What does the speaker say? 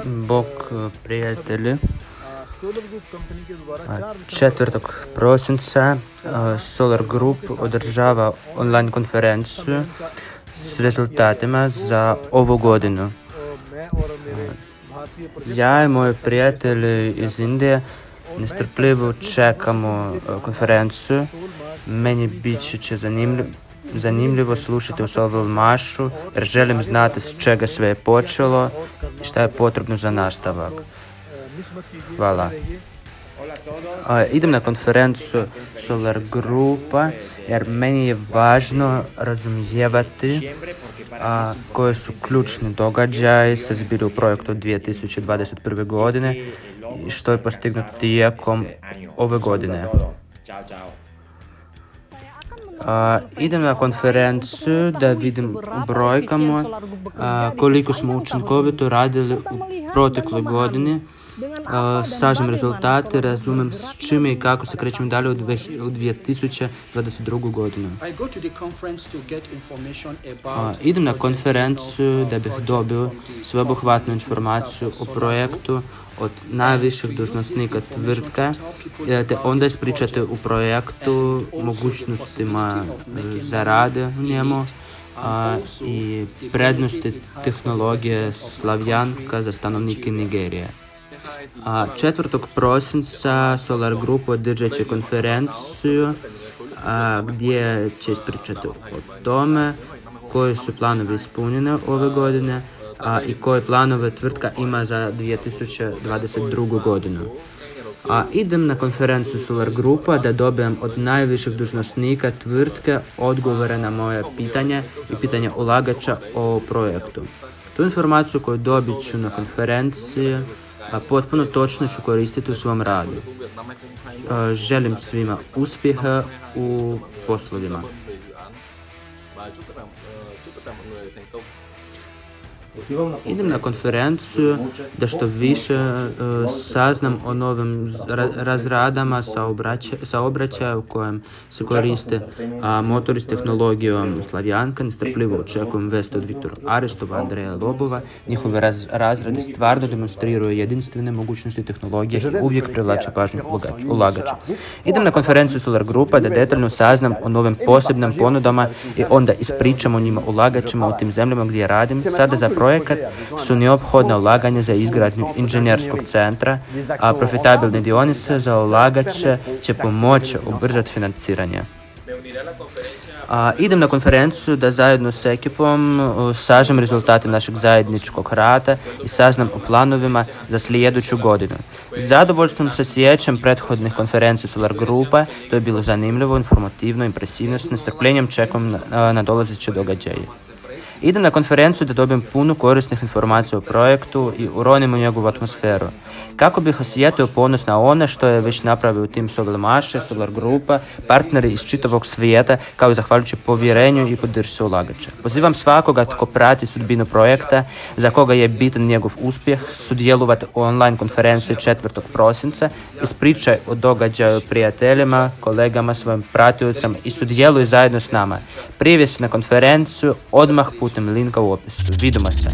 Bog prijatelji, 4. prosinca Solar Group održava online konferenciju s rezultatima za ovu godinu. Ja i moji prijatelji iz Indije nestrpljivo čekamo konferenciju. Meni bit će zanimljivo slušati u Sovel Mašu jer želim znati s čega sve je počelo i šta je potrebno za nastavak. Hvala. Idem na konferenciju Solar Grupa jer meni je važno razumijevati koji su ključni događaji se zbili u projektu 2021. godine i što je postignuto tijekom ove godine. Idem na konferenciju da vidim u brojkama koliko smo učinkovito radili u protekloj godini. Sažem rezultate, razumem s čime i kako se krećemo dalje u 2022. godinu. Idem na konferenciju da bih dobio sveobuhvatnu informaciju o projektu od najviših dužnosnika tvrtke, te onda ispričate u projektu, mogućnostima za rade u njemu i prednosti tehnologije Slavjanka za stanovnike Nigerije. 4. prosinca Solar Group održat će konferenciju gdje će ispričati o tome koji su planovi ispunjeni ove godine i koje planove tvrtka ima za 2022. godinu. Idem na konferenciju Solar Grupa da dobijem od najviših dužnosnika tvrtke odgovore na moje pitanje i pitanje ulagača o projektu. Tu informaciju koju dobit ću na konferenciji potpuno točno ću koristiti u svom radu. Želim svima uspjeha u poslovima. Idem na konferenciju da što više saznam o novim razradama saobraćaja u kojem se koriste motori s tehnologijom Slavjanka. Nestrpljivo očekujem vesti od Viktora Arestova, Andreja Lobova. Njihove razrade stvarno demonstriraju jedinstvene mogućnosti tehnologije i uvijek privlače pažnju ulagača. Idem na konferenciju Solar Grupa da detaljno saznam o novim posebnim ponudama i onda ispričam o njima ulagačima u tim zemljama gdje radim. Sada za projekat su neophodna ulaganja za izgradnju inženjerskog centra, a profitabilne dionice za ulagače će pomoći ubrzati financiranje. Idem na konferenciju da zajedno s ekipom sažem rezultate našeg zajedničkog rada i saznam o planovima za sljedeću godinu. S zadovoljstvom se sjećam prethodnih konferencija Solar Grupa, to je bilo zanimljivo, informativno, impresivno, s nestrpljenjem čekam na dolazeće događaje. Idem na konferenciju da dobijem puno korisnih informacija o projektu i uronim u njegovu atmosferu. Kako bih osjetio ponos na ono što je već napravio tim Sovel Maše, Solar Grupa, partneri iz čitavog svijeta, kao i zahvaljujući povjerenju i podršci ulagača. Pozivam svakoga tko prati sudbinu projekta, za koga je bitan njegov uspjeh, sudjelovati u online konferenciji 4. prosinca, ispričaj o događaju prijateljima, kolegama, svojim pratiocama i sudjeluj zajedno s nama. Prijavi se na konferenciju odmah putem linka u opisu. Vidimo se!